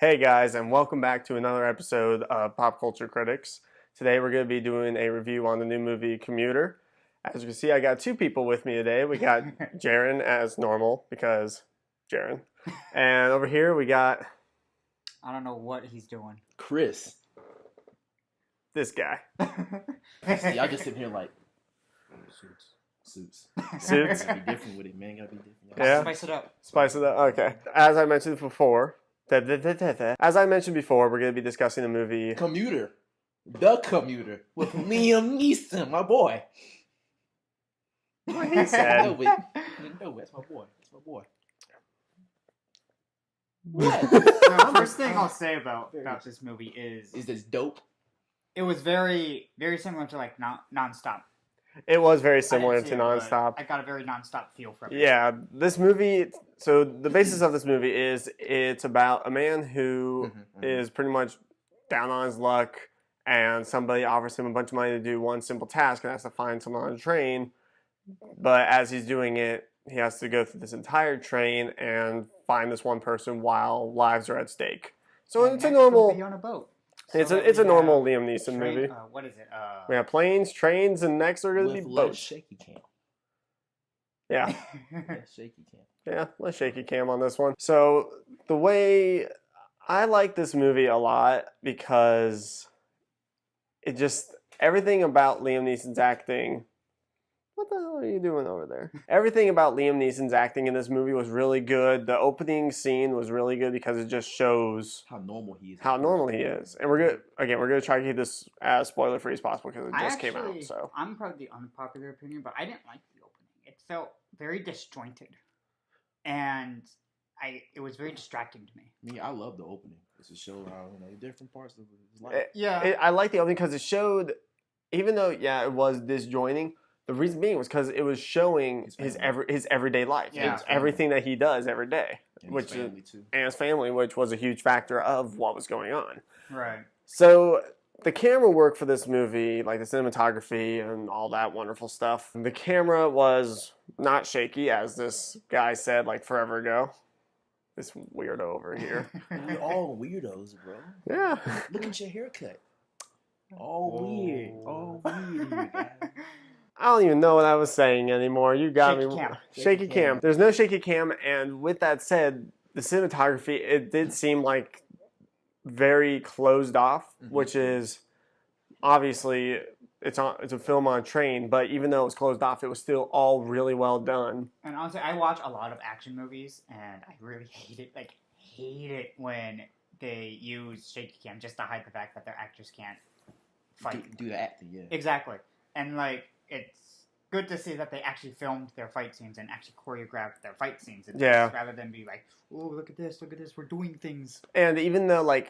Hey guys, and welcome back to another episode of Pop Culture Critics. Today we're going to be doing a review on the new movie Commuter. As you can see, I got two people with me today. We got Jaren as normal, because Jaren. And over here we got... I don't know what he's doing. Chris. This guy. See, y'all just sitting here like, suits. Suits? Gotta be different with it, man. Gotta be different. Yeah. Spice it up. Spice it up. Okay. As I mentioned before, we're going to be discussing the movie... Commuter. The Commuter. With Liam Neeson, my boy. What he said. No, that's my boy. That's my boy. What? The first thing I'll say about this movie is this dope? it was very, very similar to like Nonstop. It was very similar I didn't to see it, Nonstop. but I got a very Nonstop feel from it. Yeah, this movie, so the basis of this movie is it's about a man who is pretty much down on his luck, and somebody offers him a bunch of money to do one simple task and has to find someone on a train. But as he's doing it, he has to go through this entire train and find this one person while lives are at stake. So And it's a next we'll normal... be on a boat. It's So a we normal have Liam Neeson train- movie. What is it? We have planes, trains, and next are going to be With less boats. shaky cam. Yeah. Less shaky cam. Yeah, let's shaky cam on this one. So the way I like this movie a lot because it just, everything about Liam Neeson's acting. What the hell are you doing over there? Everything about Liam Neeson's acting in this movie was really good. The opening scene was really good because it just shows How normal he is. how normal he is. And we're gonna try to keep this as spoiler free as possible because it just came out. So I'm probably the unpopular opinion, but I didn't like the opening. It felt very disjointed, and it was very distracting to me. Me, I love the opening. It's to show how different parts of his life. I like the opening because it showed, even though it was disjointing. The reason being was because it was showing his everyday life. Yeah. It's everything that he does every day, And his family too. and his family, which was a huge factor of what was going on. Right. So the camera work for this movie, like the cinematography and all that wonderful stuff, the camera was not shaky, as this guy said like forever ago. This weirdo over here. We're all weirdos, bro. Yeah. Look at your haircut. All weird. All weird here, guys. I don't even know what I was saying anymore. You got Shaky me. cam. Shaky cam. There's no shaky cam, and with that said, the cinematography, it did seem like very closed off, which is obviously it's a film on a train, but even though it was closed off, it was still all really well done. And honestly, I watch a lot of action movies, and I really hate it when they use shaky cam just to hide the fact that their actors can't fight. Do the acting, yeah. Exactly. And it's good to see that they actually filmed their fight scenes and actually choreographed their fight scenes in this, rather than be like, oh, look at this, we're doing things. And even though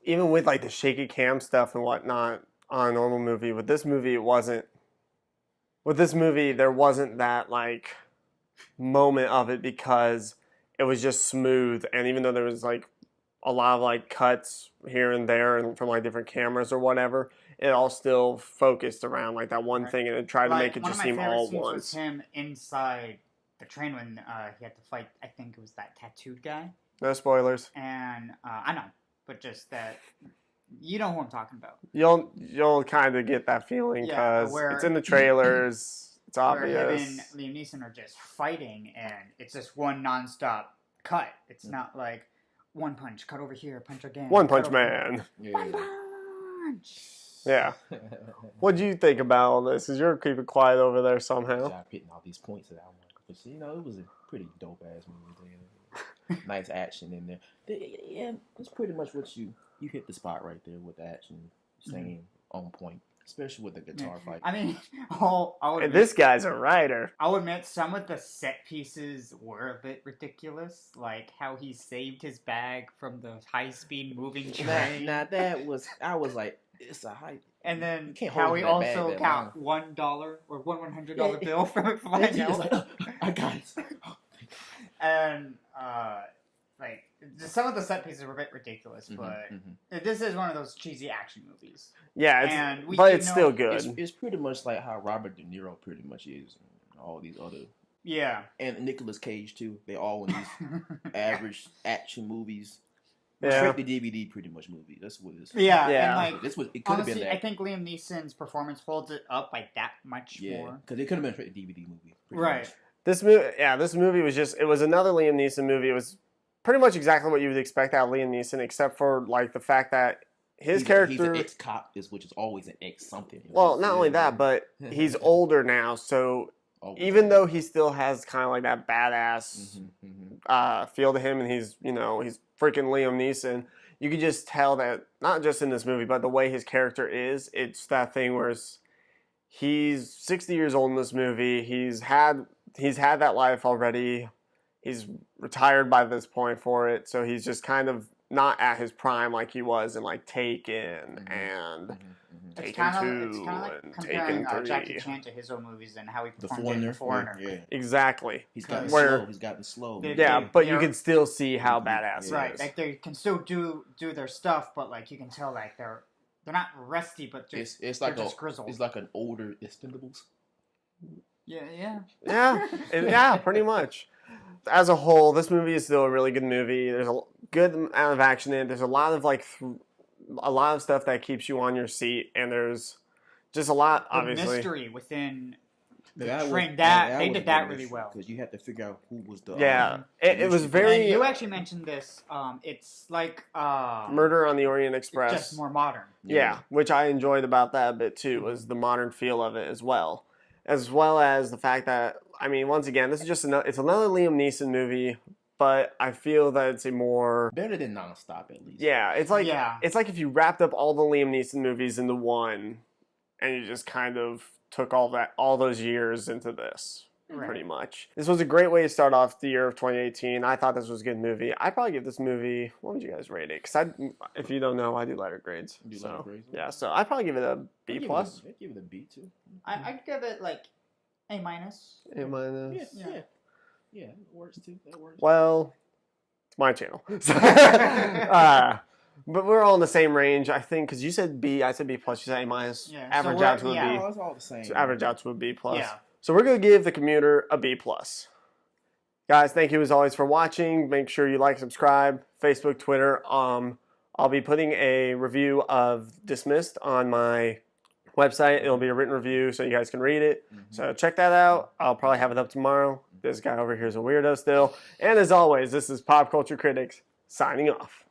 even with the shaky cam stuff and whatnot on a normal movie, with this movie there wasn't that moment of it because it was just smooth. And even though there was a lot of cuts here and there and from different cameras or whatever, it all still focused around that one thing, and it tried to make it just seem all at once. One of my favorite scenes was him inside the train when he had to fight, I think it was that tattooed guy. No spoilers. And I know, but just that, you know who I'm talking about. You'll kind of get that feeling because it's in the trailers. It's obvious. Where him and Liam Neeson are just fighting, and it's just one nonstop cut. It's not like one punch, cut over here, punch again. One Punch Man. One punch. Yeah. What do you think about all this? Because you're keeping quiet over there somehow. I'm hitting all these points that I want. But it was a pretty dope ass movie. Nice action in there. Yeah, it's pretty much what you hit the spot right there with the action staying on point, especially with the guitar fight. I mean, this guy's a writer. I'll admit some of the set pieces were a bit ridiculous, like how he saved his bag from the high-speed moving train. Now I was like, it's a hype. And then can't how hold he that bag also that count long. $1 or $100 bill from it flying He was out. like, I got it. And some of the set pieces were a bit ridiculous, but this is one of those cheesy action movies. Yeah, but it's still good. It's pretty much like how Robert De Niro pretty much is, and all these other. Yeah. And Nicolas Cage too. They all in these average action movies. Yeah. Straight to DVD, pretty much movie. That's what it is. Yeah, Yeah. and like This was. It could have been honestly, that. I think Liam Neeson's performance holds it up like that much more. Because it could have been a straight to DVD movie. Pretty Right. much. This movie was just, it was another Liam Neeson movie. It was pretty much exactly what you would expect out of Liam Neeson, except for like the fact that his character, he's an ex-cop, which is always an ex something. well, not only that, but he's older now, so even though he still has kind of like that badass feel to him, and he's freaking Liam Neeson, you could just tell that, not just in this movie, but the way his character is, it's that thing where he's 60 years old in this movie. He's had that life already. He's retired by this point for it, so he's just kind of not at his prime like he was in like Taken and Taken 2 it's kind of like and comparing Taken 3. Jackie Chan to his own movies and how he The performed in The Foreigner. Foreigner. Yeah. Exactly. He's gotten Where- slow. He's gotten slow. Yeah, but you can still see how badass he Right, is. like they can still do their stuff, but like you can tell like they're not rusty, but just It's they're like just grizzled. It's like an older Expendables. Yeah. Yeah, pretty much. As a whole, this movie is still a really good movie. There's a good amount of action in it. There's a lot of a lot of stuff that keeps you on your seat, and there's just a lot, The obviously. mystery within the That train was- they was did that good really well. because you had to figure out who was the Yeah, it was mystery. very And you actually mentioned this. It's like Murder on the Orient Express. just more modern. Yeah, which I enjoyed about that a bit too, was the modern feel of it as well as the fact that, I mean, once again, this is just it's another Liam Neeson movie, but I feel that it's a more better than nonstop at least. yeah, it's like if you wrapped up all the Liam Neeson movies into one, and you just kind of took all those years into this. Right. Pretty much. This was a great way to start off the year of 2018. I thought this was a good movie. I'd probably give this movie, what would you guys rate it? Because if you don't know, I do letter grades. You do letter grades? Yeah, so I'd probably give it a B+. I'd give it a B too. I'd give it like A minus. A minus. Yeah, it works too. That works. Well, it's my channel. But we're all in the same range, I think, because you said B, I said B+, you said A minus. Yeah, Average so out to a yeah. B. Oh, it's all the same. So average out to a B+. Yeah. So we're going to give The Commuter a B+. Guys, thank you as always for watching. Make sure you like, subscribe, Facebook, Twitter. I'll be putting a review of Dismissed on my website. It'll be a written review so you guys can read it. So check that out. I'll probably have it up tomorrow. This guy over here is a weirdo still. And as always, this is Pop Culture Critics signing off.